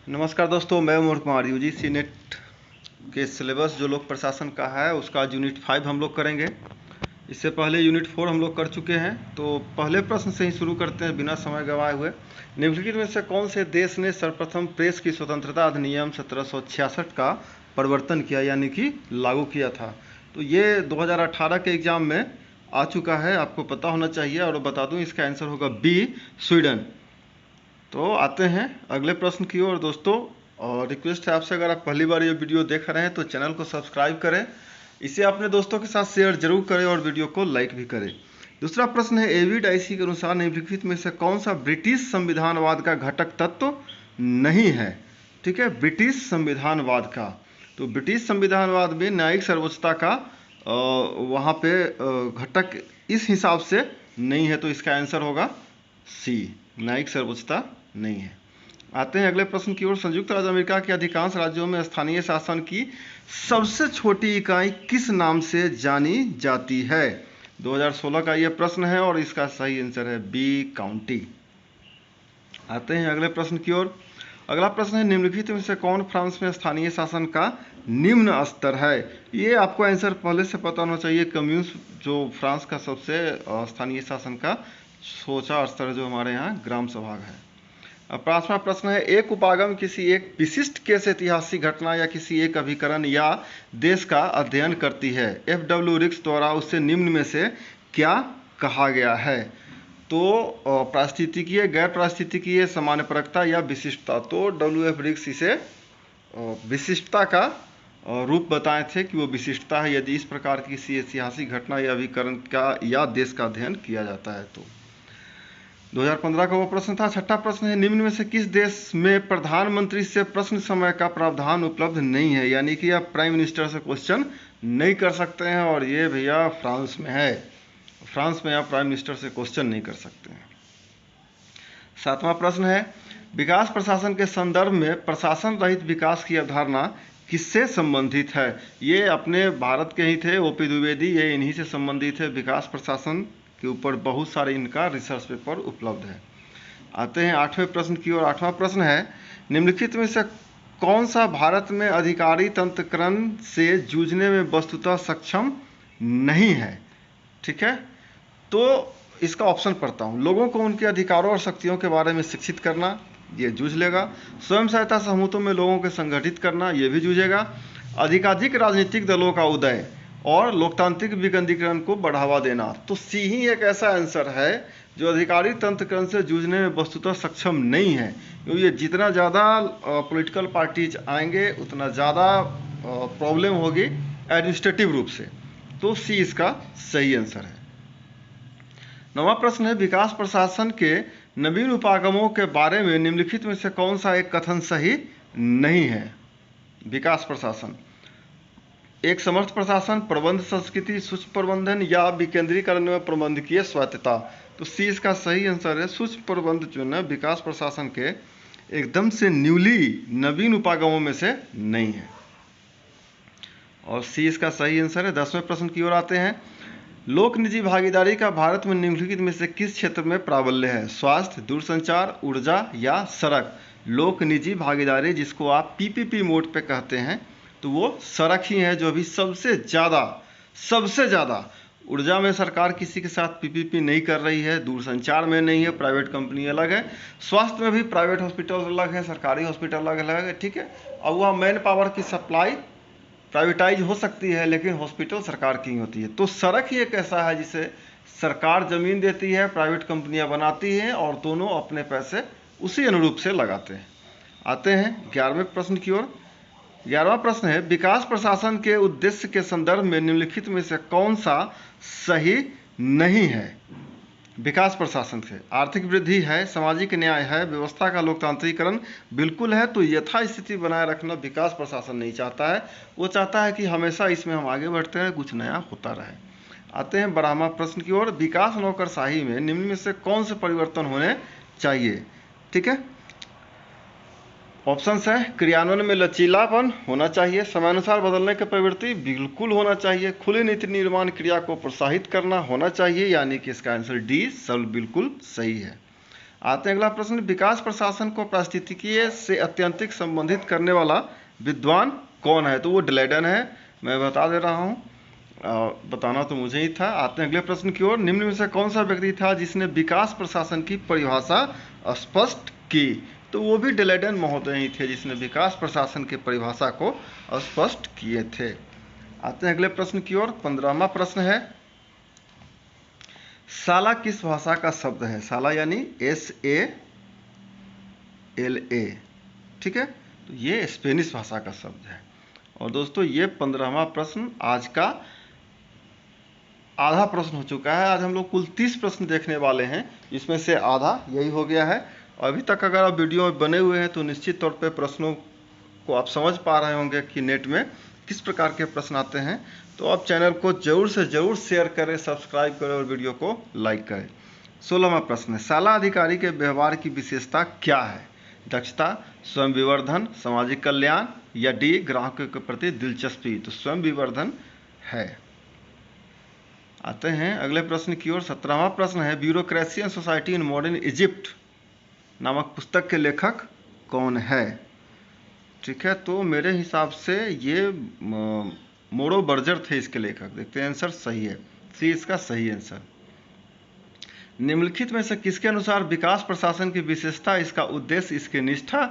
नमस्कार दोस्तों, मैं उमर कुमार। यूजीसी नेट के सिलेबस जो लोक प्रशासन का है उसका यूनिट 5 हम लोग करेंगे। इससे पहले यूनिट 4 हम लोग कर चुके हैं। तो पहले प्रश्न से ही शुरू करते हैं बिना समय गंवाए हुए। निम्नलिखित में से कौन से देश ने सर्वप्रथम प्रेस की स्वतंत्रता अधिनियम 1766 का परिवर्तन किया यानी कि लागू किया था? तो ये 2018 के एग्जाम में आ चुका है, आपको पता होना चाहिए। और बता दूं, इसका आंसर होगा बी, स्वीडन। तो आते हैं अगले प्रश्न की ओर दोस्तों। और रिक्वेस्ट है आपसे, अगर आप पहली बार ये वीडियो देख रहे हैं तो चैनल को सब्सक्राइब करें, इसे अपने दोस्तों के साथ शेयर जरूर करें और वीडियो को लाइक भी करें। दूसरा प्रश्न है, एविड आईसी के अनुसार निम्नलिखित में से कौन सा ब्रिटिश संविधानवाद का घटक तत्व नहीं है? ठीक है, ब्रिटिश संविधानवाद का। तो ब्रिटिश संविधानवाद में न्यायिक सर्वोच्चता का वहाँ पे घटक इस हिसाब से नहीं है, तो इसका आंसर होगा सी, न्यायिक सर्वोच्चता नहीं है। आते हैं अगले प्रश्न की ओर। संयुक्त राज्य अमेरिका के अधिकांश राज्यों में स्थानीय शासन की सबसे छोटी इकाई किस नाम से जानी जाती है? 2016 का यह प्रश्न है और इसका सही आंसर है बी, काउंटी। आते हैं अगले प्रश्न की ओर। अगला प्रश्न है, निम्नलिखित में से कौन फ्रांस में स्थानीय शासन का निम्न स्तर है? ये आपको आंसर पहले से पता होना चाहिए। कम्यून्स जो फ्रांस का सबसे स्थानीय शासन का सोचा स्तर जो हमारे यहाँ ग्राम सभा है। अब पांचवा प्रश्न है, एक उपागम किसी एक विशिष्ट केस ऐतिहासिक घटना या किसी एक अभिकरण या देश का अध्ययन करती है। एफ.डब्ल्यू. रिक्स द्वारा उससे निम्न में से क्या कहा गया है? तो पारिस्थितिकीय, गैर पारिस्थितिकीय, सामान्यपरकता या विशिष्टता। तो डब्ल्यू.एफ. रिक्स इसे विशिष्टता का रूप बताए थे कि वो विशिष्टता है यदि इस प्रकार की किसी ऐतिहासिक घटना या अभिकरण का या देश का अध्ययन किया जाता है। तो 2015 का वो प्रश्न था। छठा प्रश्न है, निम्न में से किस देश में प्रधानमंत्री से प्रश्न समय का प्रावधान उपलब्ध नहीं है? यानी कि आप प्राइम मिनिस्टर से क्वेश्चन नहीं कर सकते हैं, और ये भैया फ्रांस में है। फ्रांस में आप प्राइम मिनिस्टर से क्वेश्चन नहीं कर सकते हैं। सातवां प्रश्न है, विकास प्रशासन के संदर्भ में प्रशासन रहित विकास की अवधारणा किससे संबंधित है? ये अपने भारत के ही थे, ओपी द्विवेदी, ये इन्हीं से संबंधित है। विकास प्रशासन के ऊपर बहुत सारे इनका रिसर्च पेपर उपलब्ध है। आते हैं आठवें प्रश्न की ओर। आठवां प्रश्न है, निम्नलिखित में से कौन सा भारत में अधिकारी तंत्रकरण से जूझने में वस्तुतः सक्षम नहीं है? ठीक है, तो इसका ऑप्शन पढ़ता हूँ। लोगों को उनके अधिकारों और शक्तियों के बारे में शिक्षित करना, ये जूझ लेगा। स्वयं सहायता समूहों में लोगों को संगठित करना, ये भी जूझेगा। अधिकाधिक राजनीतिक दलों का उदय और लोकतांत्रिक विकेंद्रीकरण को बढ़ावा देना। तो सी ही एक ऐसा आंसर है जो अधिकारी तंत्रकरण से जूझने में वस्तुतः सक्षम नहीं है, क्योंकि ये जितना ज़्यादा पॉलिटिकल पार्टीज आएंगे उतना ज़्यादा प्रॉब्लम होगी एडमिनिस्ट्रेटिव रूप से। तो सी इसका सही आंसर है। नवा प्रश्न है, विकास प्रशासन के नवीन उपागमों के बारे में निम्नलिखित में से कौन सा एक कथन सही नहीं है? विकास प्रशासन एक समर्थ प्रशासन, प्रबंध संस्कृति, सूक्ष्म प्रबंधन या विकेंद्रीकरण में प्रबंधकीय स्वायत्तता। तो सी इसका सही आंसर है सूक्ष्म प्रबंध, जो है विकास प्रशासन के एकदम से न्यूली नवीन उपागमों में से नहीं है, और सी इसका सही आंसर है। 10वें प्रश्न की ओर आते हैं। लोक निजी भागीदारी का भारत में निम्नलिखित में से किस क्षेत्र में प्राबल्य है? स्वास्थ्य, दूरसंचार, ऊर्जा या सड़क? लोक निजी भागीदारी, जिसको आप पीपीपी मोड पे कहते हैं, तो वो सड़क ही है जो अभी सबसे ज़्यादा। ऊर्जा में सरकार किसी के साथ पीपीपी नहीं कर रही है, दूरसंचार में नहीं है, प्राइवेट कंपनी अलग है। स्वास्थ्य में भी प्राइवेट हॉस्पिटल अलग है, सरकारी हॉस्पिटल अलग है। ठीक है, अब वह मैन पावर की सप्लाई प्राइवेटाइज हो सकती है, लेकिन हॉस्पिटल सरकार की होती है। तो सड़क ही एक ऐसा है जिसे सरकार जमीन देती है, प्राइवेट कंपनियां बनाती हैं, और दोनों अपने पैसे उसी अनुरूप से लगाते हैं। आते हैं 11वें प्रश्न की ओर। 11वां प्रश्न है, विकास प्रशासन के उद्देश्य के संदर्भ में निम्नलिखित में से कौन सा सही नहीं है? विकास प्रशासन से आर्थिक वृद्धि है, सामाजिक न्याय है, व्यवस्था का लोकतांत्रिकरण बिल्कुल है। तो यथास्थिति बनाए रखना विकास प्रशासन नहीं चाहता है, वो चाहता है कि हमेशा इसमें हम आगे बढ़ते हैं, कुछ नया होता रहे। आते हैं 12वां प्रश्न की ओर। विकास नौकरशाही में निम्न में से कौन से परिवर्तन होने चाहिए? ठीक है, ऑप्शंस है, क्रियान्वयन में लचीलापन होना चाहिए, समयानुसार बदलने की प्रवृत्ति बिल्कुल होना चाहिए, खुली नीति निर्माण क्रिया को प्रोत्साहित करना होना चाहिए, यानी कि इसका आंसर डी, सब बिल्कुल सही है। आते हैं अगला प्रश्न, विकास प्रशासन को पारिस्थितिकीय से अत्यंतिक संबंधित करने वाला विद्वान कौन है? तो वो ड्लेडन है, मैं बता दे रहा हूँ, बताना तो मुझे ही था। आते हैं अगले प्रश्न की ओर, निम्न में से कौन सा व्यक्ति था जिसने विकास प्रशासन की परिभाषा स्पष्ट की? तो वो भी ड्लेडन महोदय ही थे जिसने विकास प्रशासन की परिभाषा को स्पष्ट किए थे। आते हैं अगले प्रश्न की ओर, 15वां प्रश्न है, साला किस भाषा का शब्द है? साला यानी SALA, ठीक है, तो ये स्पेनिश भाषा का शब्द है। और दोस्तों ये 15वां प्रश्न आज का आधा प्रश्न हो चुका है। आज हम लोग कुल 30 प्रश्न देखने वाले हैं, इसमें से आधा यही हो गया है। अभी तक अगर आप वीडियो में बने हुए हैं तो निश्चित तौर पे प्रश्नों को आप समझ पा रहे होंगे कि नेट में किस प्रकार के प्रश्न आते हैं। तो आप चैनल को जरूर से जरूर शेयर करें, सब्सक्राइब करें और वीडियो को लाइक करें। 16वां प्रश्न है, शाला अधिकारी के व्यवहार की विशेषता क्या है? दक्षता, स्वयं विवर्धन, सामाजिक कल्याण या डी ग्राहकों के प्रति दिलचस्पी? तो स्वयं विवर्धन है। आते हैं अगले प्रश्न की ओर, 17वां प्रश्न है, bureaucracy and society in modern Egypt नामक पुस्तक के लेखक कौन है? ठीक है, तो मेरे हिसाब से ये मोरो बर्जर थे इसके लेखक। देखते हैं आंसर सही है, सी इसका सही आंसर। निम्नलिखित में से किसके अनुसार विकास प्रशासन की विशेषता, इसका उद्देश्य, इसकी निष्ठा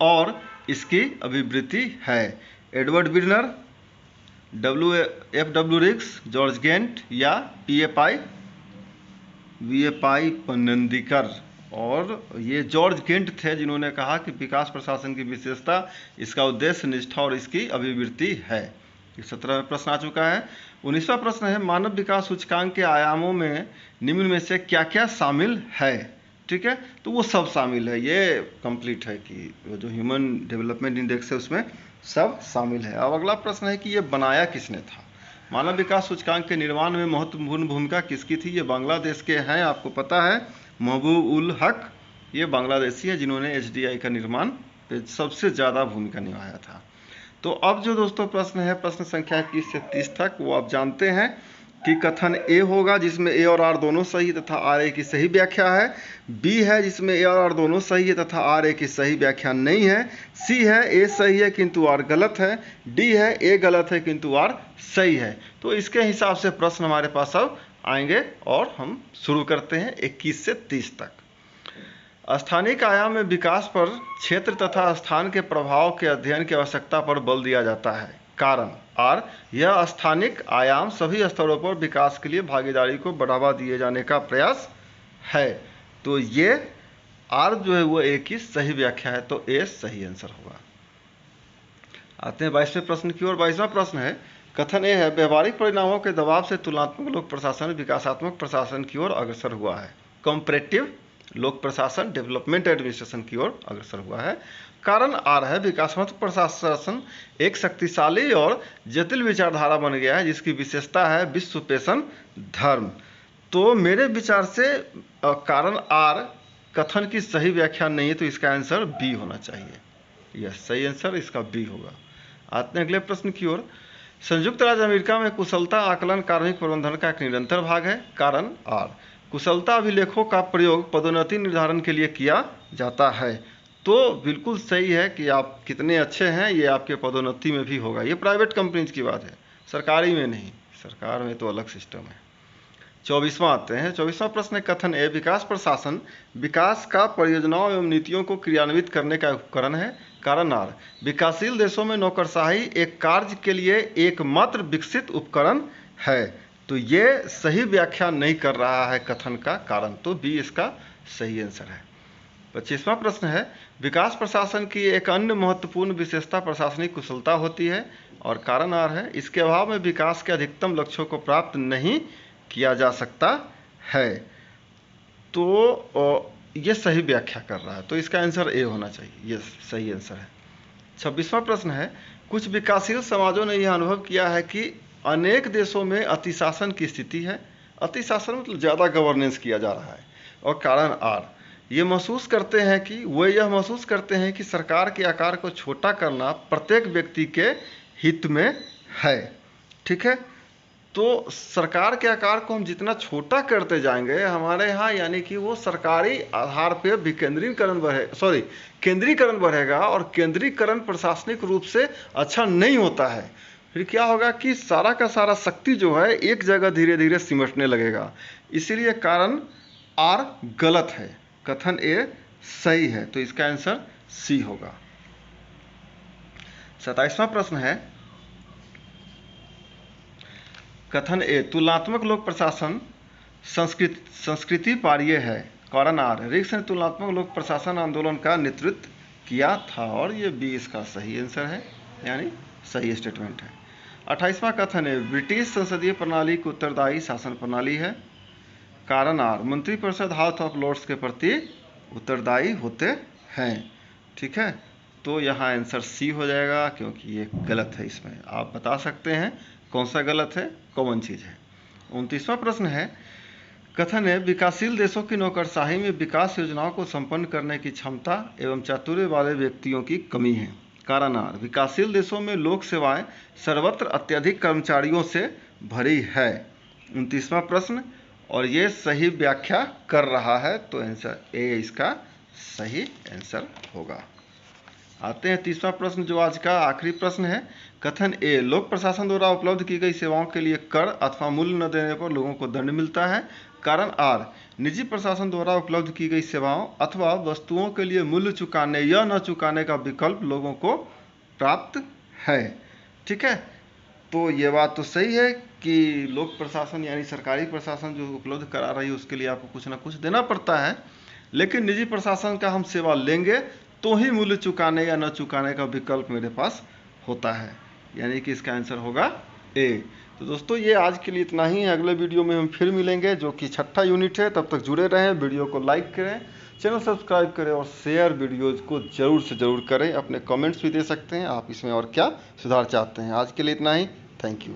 और इसकी अभिवृद्धि है? Edward Birner, F.W. Riggs, George giant या V.F.I. पन्नंदिकर? और ये जॉर्ज गेंट थे जिन्होंने कहा कि विकास प्रशासन की विशेषता, इसका उद्देश्य, निष्ठा और इसकी अभिवृद्धि है। 17वां प्रश्न आ चुका है। 19वां प्रश्न है, मानव विकास सूचकांक के आयामों में निम्न में से क्या क्या शामिल है? ठीक है, तो वो सब शामिल है, ये कंप्लीट है कि जो ह्यूमन डेवलपमेंट इंडेक्स है उसमें सब शामिल है। अब अगला प्रश्न है कि ये बनाया किसने था? मानव विकास सूचकांक के निर्माण में महत्वपूर्ण भूमिका किसकी थी? ये बांग्लादेश के हैं, आपको पता है, महबूब उल हक, ये बांग्लादेशी है जिन्होंने HDI का निर्माण पे सबसे ज़्यादा भूमिका निभाया था। तो अब जो दोस्तों प्रश्न है, प्रश्न संख्या 21 से 30 तक, वो आप जानते हैं कि कथन A होगा जिसमें A और R दोनों सही तथा R A की सही व्याख्या है। B है जिसमें A और R दोनों सही है तथा R A की सही व्याख्या नहीं है। C है A सही है किंतु R गलत है। D है A गलत है किंतु R सही है। तो इसके हिसाब से प्रश्न हमारे पास अब आएंगे और हम शुरू करते हैं 21 से 30 तक। स्थानिक आयाम में विकास पर क्षेत्र तथा स्थान के प्रभाव के अध्ययन की आवश्यकता पर बल दिया जाता है। कारण R, यह स्थानिक आयाम सभी स्तरों पर विकास के लिए भागीदारी को बढ़ावा दिए जाने का प्रयास है। तो ये R जो है वो A की सही व्याख्या है, तो A सही आंसर होगा। आते हैं 22वें प्रश्न की ओर। 22वां प्रश्न है, कथन A है, व्यवहारिक परिणामों के दबाव से तुलनात्मक लोक प्रशासन विकासात्मक प्रशासन की ओर अग्रसर हुआ है। कंपैरेटिव लोक प्रशासन डेवलपमेंट एडमिनिस्ट्रेशन की ओर अग्रसर हुआ है। कारण R है, विकासात्मक प्रशासन एक शक्तिशाली और जटिल विचारधारा बन गया है जिसकी विशेषता है विश्व पेशन धर्म। तो मेरे विचार से कारण R कथन की सही व्याख्या नहीं है, तो इसका आंसर B होना चाहिए। यह सही आंसर इसका B होगा। आते हैं अगले प्रश्न की ओर। संयुक्त राज्य अमेरिका में कुशलता आकलन कार्मिक प्रबंधन का एक निरंतर भाग है। कारण R, कुशलता अभिलेखों का प्रयोग पदोन्नति निर्धारण के लिए किया जाता है। तो बिल्कुल सही है कि आप कितने अच्छे हैं ये आपके पदोन्नति में भी होगा। ये प्राइवेट कंपनीज की बात है, सरकारी में नहीं, सरकार में तो अलग सिस्टम है। 24वां आते हैं। 24वां प्रश्न है, कथन A, विकास प्रशासन विकास का परियोजनाओं एवं नीतियों को क्रियान्वित करने का उपकरण है। कारण R, विकासशील देशों में नौकरशाही एक कार्य के लिए एकमात्र विकसित उपकरण है। तो ये सही व्याख्या नहीं कर रहा है कथन का कारण, तो B इसका सही आंसर है। 25वां प्रश्न है, विकास प्रशासन की एक अन्य महत्वपूर्ण विशेषता प्रशासनिक कुशलता होती है और कारण R है, इसके अभाव में विकास के अधिकतम लक्ष्यों को प्राप्त नहीं किया जा सकता है। तो ये सही व्याख्या कर रहा है, तो इसका आंसर A होना चाहिए, ये सही आंसर है। 26वां प्रश्न है, कुछ विकासशील समाजों ने यह अनुभव किया है कि अनेक देशों में अतिशासन की स्थिति है। अतिशासन मतलब ज़्यादा गवर्नेंस किया जा रहा है। और कारण R, ये यह महसूस करते हैं कि सरकार के आकार को छोटा करना प्रत्येक व्यक्ति के हित में है। ठीक है, तो सरकार के आकार को हम जितना छोटा करते जाएंगे हमारे यहाँ, यानी कि वो सरकारी आधार पे विकेंद्रीकरण केंद्रीकरण बढ़ेगा, और केंद्रीकरण प्रशासनिक रूप से अच्छा नहीं होता है। फिर क्या होगा कि सारा का सारा शक्ति जो है एक जगह धीरे धीरे सिमटने लगेगा। इसीलिए कारण आर गलत है, कथन ए सही है। तो इसका आंसर सी होगा। 27वां प्रश्न है, कथन ए तुलनात्मक लोक प्रशासन संस्कृति पारिय है। कारण आर रिक्स ने तुलनात्मक लोक प्रशासन आंदोलन का नेतृत्व किया था, और ये बी इसका सही आंसर है, यानी सही स्टेटमेंट है। 28वां कथन है ब्रिटिश संसदीय प्रणाली की उत्तरदायी शासन प्रणाली है। कारण आर मंत्रिपरिषद हाउस ऑफ लॉर्ड्स के प्रति उत्तरदायी होते हैं। ठीक है, तो यहाँ आंसर सी हो जाएगा, क्योंकि ये गलत है। इसमें आप बता सकते हैं कौन सा गलत है, कॉमन चीज़ है। 29वां प्रश्न है, कथन है विकासशील देशों की नौकरशाही में विकास योजनाओं को संपन्न करने की क्षमता एवं चातुर्य वाले व्यक्तियों की कमी है। कारण आर विकासशील देशों में लोक सेवाएं सर्वत्र अत्यधिक कर्मचारियों से भरी है। 29वां प्रश्न, और ये सही व्याख्या कर रहा है, तो आंसर ए इसका सही आंसर होगा। आते हैं 30वां प्रश्न, जो आज का आखिरी प्रश्न है। कथन ए लोक प्रशासन द्वारा उपलब्ध की गई सेवाओं के लिए कर अथवा मूल्य न देने पर लोगों को दंड मिलता है। कारण आर निजी प्रशासन द्वारा उपलब्ध की गई सेवाओं अथवा वस्तुओं के लिए मूल्य चुकाने या न चुकाने का विकल्प लोगों को प्राप्त है। ठीक है, तो ये बात तो सही है कि लोक प्रशासन यानी सरकारी प्रशासन जो उपलब्ध करा रही है उसके लिए आपको कुछ ना कुछ देना पड़ता है, लेकिन निजी प्रशासन का हम सेवा लेंगे तो ही मूल्य चुकाने या न चुकाने का विकल्प मेरे पास होता है, यानी कि इसका आंसर होगा ए। तो दोस्तों ये आज के लिए इतना ही है। अगले वीडियो में हम फिर मिलेंगे, जो कि 6ठा यूनिट है। तब तक जुड़े रहें, वीडियो को लाइक करें, चैनल सब्सक्राइब करें और शेयर वीडियोज़ को ज़रूर से ज़रूर करें। अपने कमेंट्स भी दे सकते हैं आप इसमें और क्या सुधार चाहते हैं। आज के लिए इतना ही, थैंक यू।